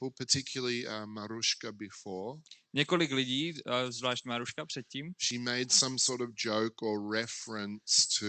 people, particularly Maruška before. Několik lidí, zvlášť Maruška předtím, She made some sort of joke or reference to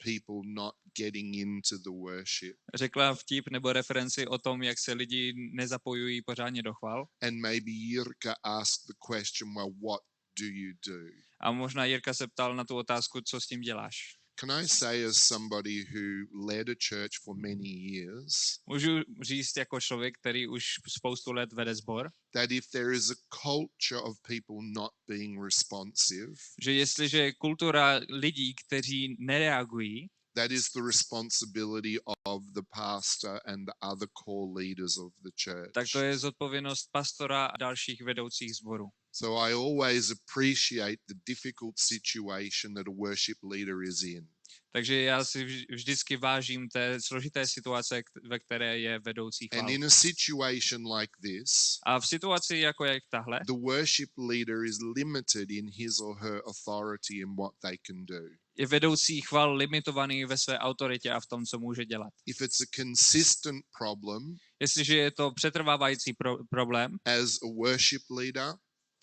people not getting into the worship. řekla vtip nebo referenci o tom, jak se lidi nezapojují pořádně do chval. And maybe Jirka asked the question, well, what do you do? A možná Jirka se ptal na tu otázku, co s tím děláš. Can I say, as somebody who led a church for many years, Můžu říct jako člověk, který už spoustu let vede sbor, that if there is a culture of people not being responsive, že jestliže je kultura lidí, kteří nereagují, that is the responsibility of the pastor and the other core leaders of the church. tak to je zodpovědnost pastora a dalších vedoucích sborů. So I always appreciate the difficult situation that a worship leader is in. Takže já si vždycky vážím té složité situace, ve které je vedoucí chvál. And in a situation like this, A v situaci jako je tahle, the worship leader is limited in his or her authority in what they can do. je vedoucí chval limitovaný ve své autoritě a v tom, co může dělat. If it's a consistent problem, Jestliže je to přetrvávající problém, as a worship leader,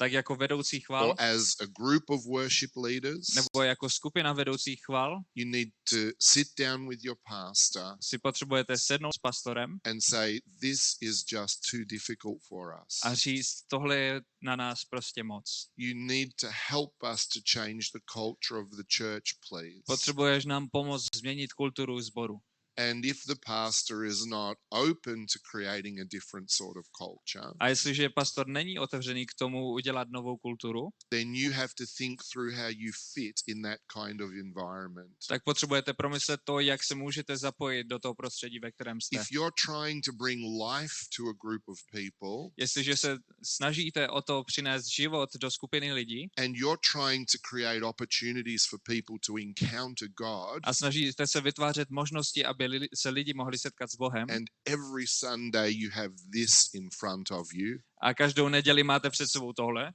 tak jako vedoucí chval, or as a group of worship leaders, nebo jako skupina vedoucích chval, you need to sit down with your pastor si potřebujete sednout s pastorem and say, this is just too difficult for us. a říct, tohle je na nás prostě moc. You need to help us to change the culture of the church, please. Potřebuješ nám pomoct změnit kulturu sboru. And if the pastor is not open to creating a different sort of culture, A jestliže pastor není otevřený k tomu udělat novou kulturu, then you have to think through how you fit in that kind of environment. tak potřebujete promyslet to, jak se můžete zapojit do toho prostředí, ve kterém jste. If you're trying to bring life to a group of people, Jestliže se snažíte o to přinést život do skupiny lidí and you're trying to create opportunities for people to encounter God, a snažíte se vytvářet možnosti, aby se lidi mohli setkat s Bohem, and every Sunday you have this in front of you, a každou neděli máte před sebou tohle,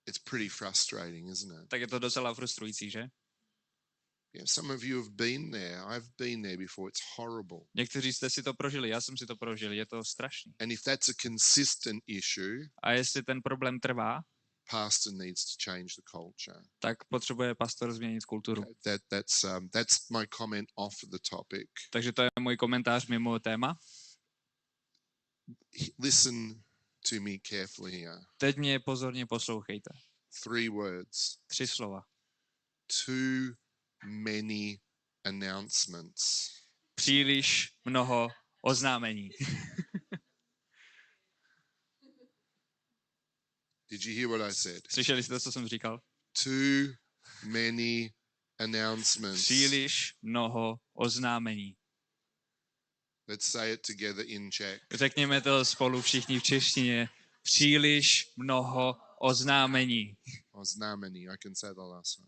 it's pretty frustrating, isn't it? tak je to docela frustrující, že? Yeah, some of you have been there. I've been there before. It's horrible. Někteří jste si to prožili, já jsem si to prožil, je to strašný. And if that's a consistent issue, A jestli ten problém trvá, pastor needs to change the culture. tak potřebuje pastor změnit kulturu. Okay, that's my comment off the topic. Takže to je můj komentář mimo téma. Listen to me carefully here. Teď mě pozorně poslouchejte. 3 words. 3 slova. Too many announcements. Příliš mnoho oznámení. Did you hear what I said? Slyšeli jste, co jsem říkal? Too many announcements. Příliš mnoho oznámení. Let's say it together in Czech. Řekněme to spolu všichni v češtině. Příliš mnoho oznámení. Oznámení. I can say the last one.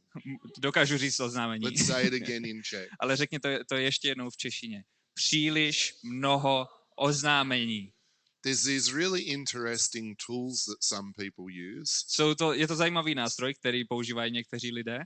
Dokážu říct oznámení. Let's say it again in Czech. Ale řekni to ještě jednou v češtině. Příliš mnoho oznámení. There's these really interesting tools that some people use. Je to zajímavý nástroj, který používají někteří lidé.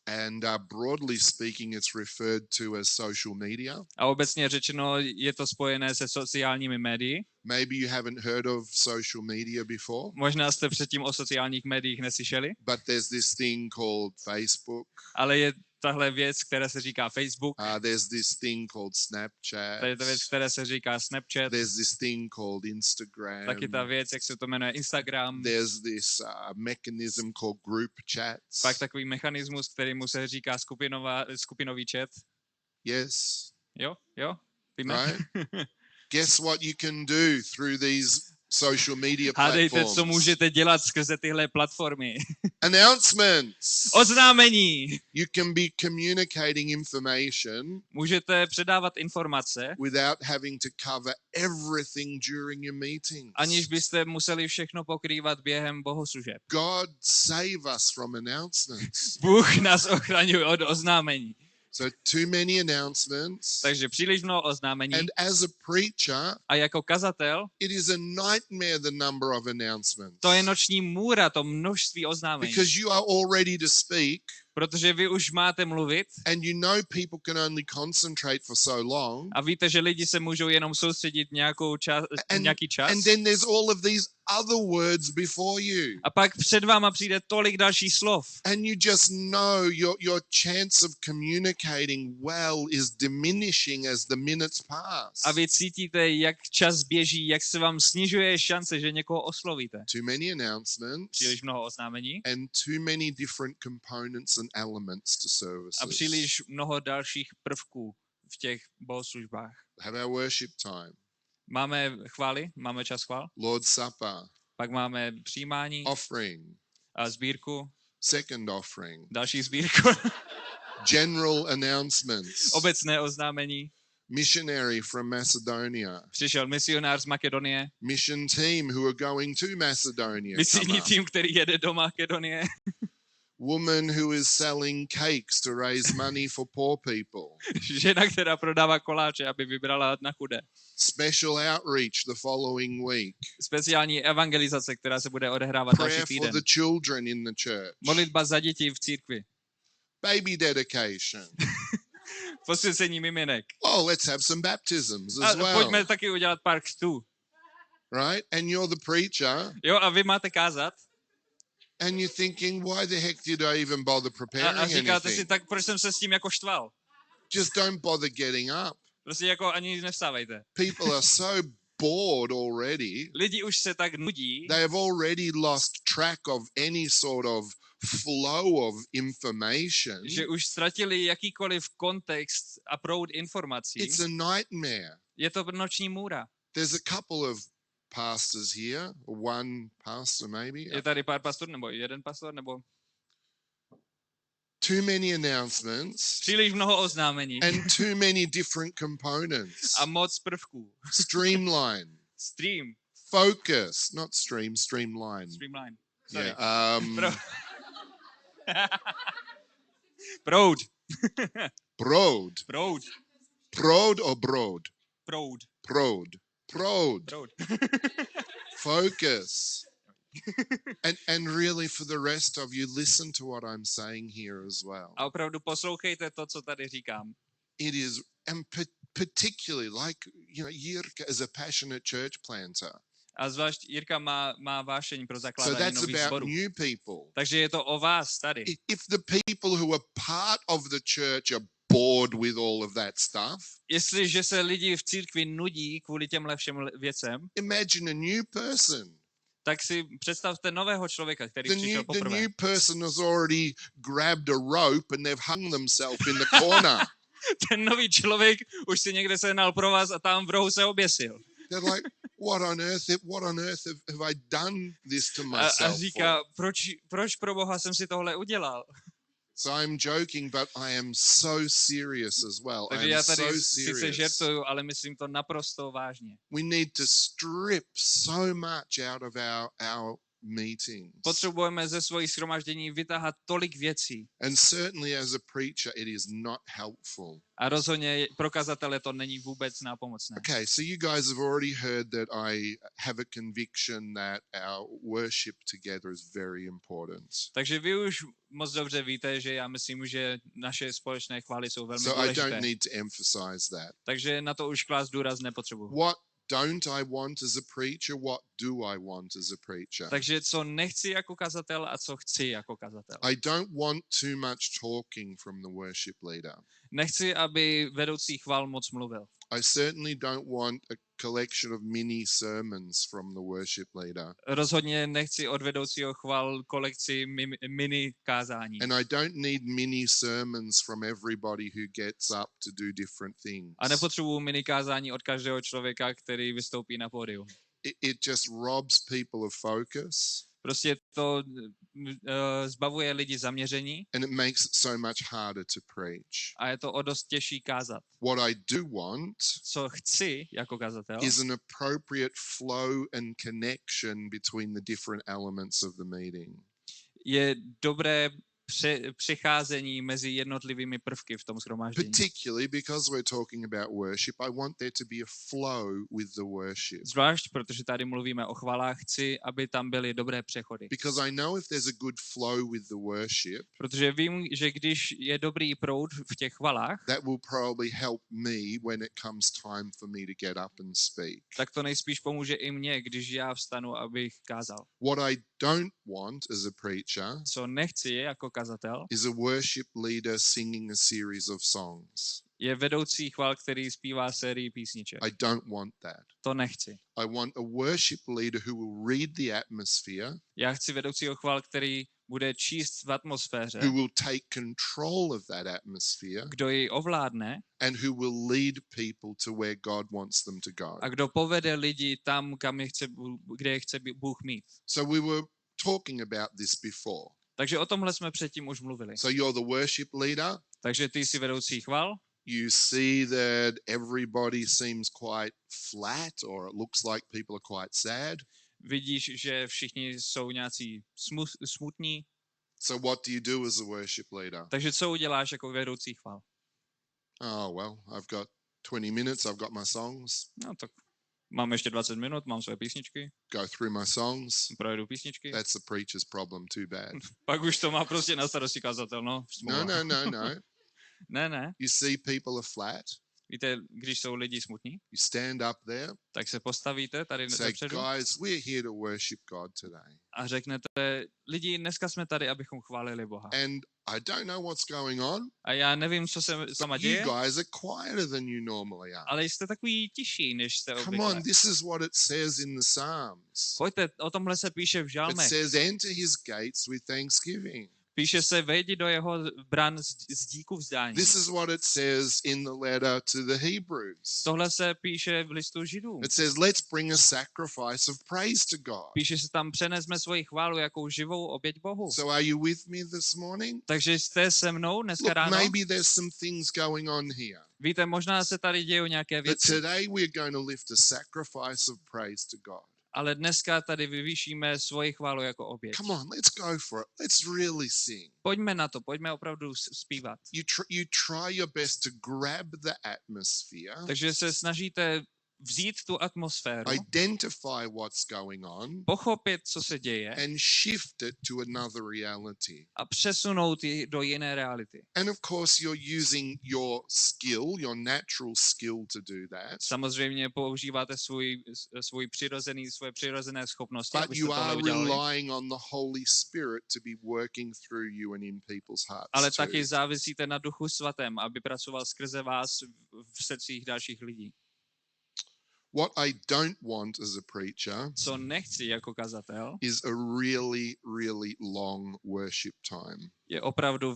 And broadly speaking, it's referred to as social media. A obecně řečeno je to spojené se sociálními médii. Maybe you haven't heard of social media before. Možná jste předtím o sociálních médiích neslyšeli. But there's this thing called Facebook. Ale je tahle věc, která se říká Facebook. There's this thing called Snapchat. Tady je ta věc, která se říká Snapchat. There's this thing called Instagram. Taky ta věc, jak se to jmenuje, Instagram. There's this mechanism called group chats. Pak takový mechanismus, kterému se říká skupinový chat. Yes. Jo, víme. Right? Guess what you can do through these social media platforms? Hádejte, co můžete dělat skrze tyhle platformy. Announcements. Oznámení. You can be communicating information Můžete předávat informace, without having to cover everything during your meetings. aniž byste museli všechno pokrývat během bohoslužeb. God save us from announcements. Bůh nás ochraňuje od oznámení. So too many announcements. Takže příliš mnoho oznámení. And as a preacher, A jako kazatel, it is a nightmare, the number of announcements. to je noční můra, to množství oznámení. Because you are all ready to speak. Protože vy už máte mluvit and you know people can only concentrate for so long. a víte, že lidi se můžou jenom soustředit nějaký čas. And then there's all of these other words before you. A pak před váma přijde tolik dalších slov. And you just know your chance of communicating well is diminishing as the minutes pass. A vy cítíte, jak čas běží, jak se vám snižuje šance, že někoho oslovíte. Too many announcements. Příliš mnoho oznámení. And too many different components and elements to services. A příliš mnoho dalších prvků v těch bohoslužbách. Have our worship time. Máme chvály, máme čas chvál. Lord's Supper. Pak máme přijímání, Offering. a sbírku, Second offering. další sbírku, General announcements. obecné oznámení. Missionary from Macedonia. Přišel misionář z Makedonie, Mission team who are going to Macedonia. misijní come up. tým, který jede do Makedonie. Woman who is selling cakes to raise money for poor people. Žena, která prodává koláče, aby vybrala na chudé. Special outreach the following week. Speciální evangelizace, která se bude odehrávat další Prayer for týden. the children in the church. Modlitba za děti v církvi. Baby dedication. Posvěcení miminek. Oh, let's have some baptisms A as well. pojďme taky udělat pár křtů. Right? And you're the preacher Jo, a vy máte kázat. and you're thinking, why the heck did I even bother A preparing říkáte si, anything? tak proč jsem se s tím jako štval? Just don't bother getting up. Prostě jako ani nevstávejte. People are so bored already. Lidi už se tak nudí, They have already lost track of any sort of flow of information. že už ztratili jakýkoliv kontext a proud informací. It's a nightmare. Je to noční můra. There's a couple of pastors here, or one pastor maybe. Je tady pár pastorů, nebo jeden pastor, nebo Too many announcements příliš mnoho oznámení and too many different components. a moc prvků. Streamline, Stream, focus, not stream, streamline. streamline. Sorry. Yeah. Pro- Proud. Broad. Proud. Broad or broad? Proud. Broad. Broad. Proud. Focus. And really for the rest of you, listen to what I'm saying here as well. A opravdu poslouchejte to, co tady říkám. It is, and particularly like, Jirka is a passionate church planter. A zvlášť Jirka má vášeň pro So zakládání that's nových about sborů. new people. Takže je to o vás tady. If the people who are part of the church are bored with all of that stuff, Jestliže se lidi v církvi nudí kvůli těmhle všem věcem, imagine a new person. tak si představte nového člověka, který The přišel new poprvé. person has already grabbed a rope and they've hung themselves in the corner. Ten nový člověk už si někde sehnal pro vás a tam v rohu se oběsil. They're like, what on earth have I done this to A myself říká, for? proč pro Boha jsem si tohle udělal? So I'm joking, but I am so serious as well. Takže I já am tady so sice serious. žertuju, ale myslím to naprosto vážně. We need to strip so much out of our meetings. Potřebujeme ze svojich shromaždění vytáhat tolik věcí. And certainly as a preacher, it is not helpful. A rozhodně pro kazatele to není vůbec nápomocné. Okay, so you guys have already heard that I have a conviction that our worship together is very important. Takže vy už moc dobře víte, že já myslím, že naše společné chvály jsou velmi So I don't důležité. need to emphasize that. Takže na to už klást důraz nepotřebuji. What don't I want as a preacher? What do I want as a preacher? Takže co nechci jako kazatel a co chci jako kazatel. I don't want too much talking from the worship leader. Nechci, aby vedoucí chvál moc mluvil. I certainly don't want a collection of mini sermons from the worship leader. Rozhodně nechci od vedoucího chvál kolekci mini kázání. And I don't need mini sermons from everybody who gets up to do different things. A nepotřebuji mini kázání od každého člověka, který vystoupí na pódiu. It just robs people of focus. Prostě to zbavuje lidi zaměření And it makes it so much harder to preach. a je to o dost těžší kázat. What I do want Co chci jako kazatel, is an appropriate flow and connection between the different elements of the meeting. je dobré přecházení mezi jednotlivými prvky v tom shromáždění. Particularly because we're talking about worship, I want there to be a flow with the worship. Zvlášť, protože tady mluvíme o chvalách, chci, aby tam byly dobré přechody. Because I know if there's a good flow with the worship, Protože vím, že když je dobrý proud v těch chvalách, that will probably help me when it comes time for me to get up and speak. tak to nejspíš pomůže i mně, když já vstanu, abych kázal. What I don't want as a preacher Co nechci jako kazatel, is a worship leader singing a series of songs. je vedoucí chval, který zpívá sérii písniček. I don't want that. To nechci. I want a worship leader who will read the atmosphere, Já chci vedoucího chval, který bude číst v atmosféře, who will take control of that atmosphere, kdo ji ovládne and who will lead people to where God wants them to go. a kdo povede lidi tam, kde je chce Bůh mít. So we were talking about this before. Takže o tomhle jsme předtím už mluvili. So you're the worship leader. Takže ty jsi vedoucí chval, You see that everybody seems quite flat, or it looks like people are quite sad. vidíš, že všichni jsou nějací smutní, So what do you do as a worship leader? takže co uděláš jako vedoucí chval? Oh, well, I've got 20 minutes, I've got my songs. No tak mám ještě 20 minut, mám své písničky, Go through my songs. projedu písničky. That's the preacher's problem, too bad. Pak už to má prostě na starosti kazatel, no. No. Ne. You see people are flat. Víte, když jsou lidi smutní, You stand up there, tak se postavíte tady say, dopředu guys, we're here to worship God today. a řeknete, lidi, dneska jsme tady, abychom chválili Boha. And I don't know what's going on. A já nevím, co se sama You děje, guys are quieter than you normally are. ale jste takový tiší, než jste Come obvykle. on, this is what it says in the Psalms. Pojďte, o tomhle se píše v It žalmech. says, enter his gates with thanksgiving. Píše se, vejdi do jeho bran z díku vzdání. This is what it says in the letter to the Hebrews. Tohle se píše v listu Židům. It says, let's bring a sacrifice of praise to God. Píše se tam, přenesme svoji chválu jako živou oběť Bohu. So are you with me this morning? Takže jste se mnou dneska Look, ráno? maybe there's some things going on here. Víte, možná se tady dějou nějaké But věci, today we're going to lift a sacrifice of praise to God. ale dneska tady vyvýšíme svoji chválu jako oběť. Come on, let's go for it. Let's really sing. Pojďme na to, pojďme opravdu zpívat. You try your best to grab the atmosphere, Takže se snažíte vzít tu atmosféru, identify what's going on, pochopit, co se děje and shift it to another reality. a přesunout ji do jiné reality. And of course, you're using your skill, your natural skill to do that. Samozřejmě používáte svoje přirozené schopnosti, But abyste you tohle are udělali. relying on the Holy Spirit to be working through you and in people's hearts. Ale too. taky závisíte na Duchu Svatém, aby pracoval skrze vás v srdcích dalších lidí. What I don't want as a preacher Co nechci jako kazatel, is a really long worship time. je opravdu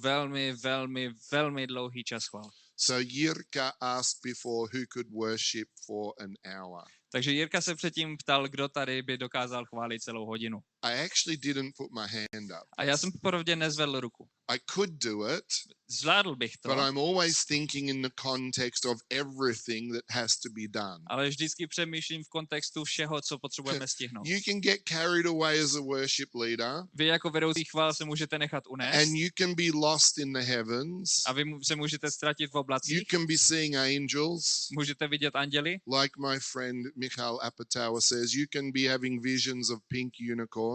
velmi dlouhý čas chval. So Jirka asked before who could worship for an hour. Takže Jirka se předtím ptal, kdo tady by dokázal chválit celou hodinu. I actually didn't put my hand up. A já jsem popravdě nezvedl ruku. I could do it, Zvládl bych to, but I'm always thinking in the context of everything that has to be done. ale vždycky přemýšlím v kontextu všeho, co potřebujeme stihnout. You can get carried away as a worship leader, Vy jako vedoucí chvál se můžete nechat unést and you can be lost in the heavens. a vy se můžete ztratit v You oblacích, can be seeing angels. můžete vidět anděli. Like my friend Michal Apatow says, you can be having visions of pink unicorns.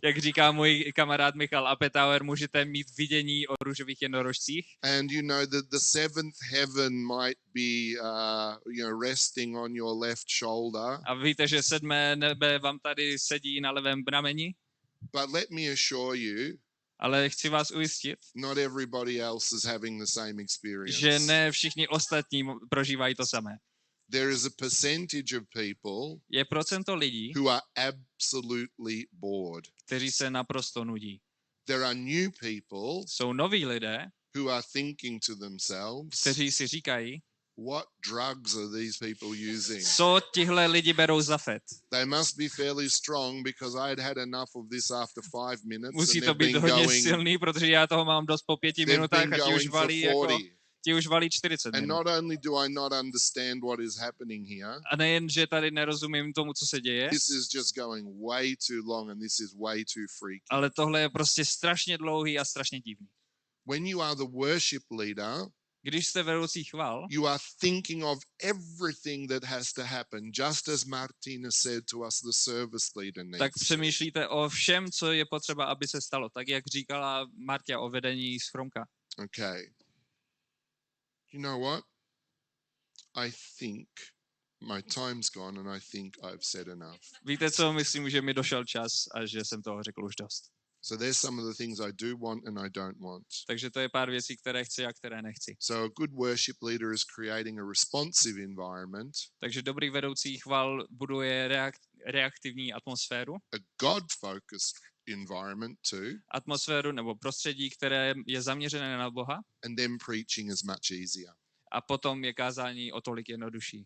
Jak říká můj kamarád Michal Apatow, můžete mít vidění o růžových jednorožcích. And you know that the seventh heaven might be, resting on your left shoulder. A víte, že 7. nebe vám tady sedí na levém brameni, But let me assure you, ale chci vás ujistit, not everybody else is having the same experience. že ne všichni ostatní prožívají to samé. There is a percentage of people Je procento lidí, who are absolutely bored. kteří se naprosto nudí. There are new people Jsou noví lidé, who are thinking to themselves, kteří si říkají, what drugs are these people using? co tihle lidi berou za fet. They must be fairly strong because I had enough of this after 5 minutes. Musí and to they've být been hodně going, silný, protože já toho mám dost po 5 they've minutách been a ti už going for valí jako 40. ti už valí 40 And minut. not only do I not understand what is happening here, A nejen, že tady nerozumím tomu, co se děje, this is just going way too long and this is way too freaky. ale tohle je prostě strašně dlouhý a strašně divný. When you are the worship leader, Když jste vedoucí chval, you are thinking of everything that has to happen, just as Martina said to us, the service leader tak needs to. přemýšlíte o všem, co je potřeba, aby se stalo. Tak, jak říkala Martia o vedení schromka. Okay. You know what? I think my time's gone and I think I've said enough. Víte co, myslím, že mi došel čas a že jsem toho řekl už dost. So there's some of the things I do want and I don't want. Takže to je pár věcí, které chci a které nechci. So a good worship leader is creating a responsive environment, Takže dobrý vedoucí chval buduje reaktivní atmosféru. a God-focused environment too, Atmosféru nebo prostředí, které je zaměřené na Boha. and then preaching is much easier. A potom je kázání o tolik jednodušší.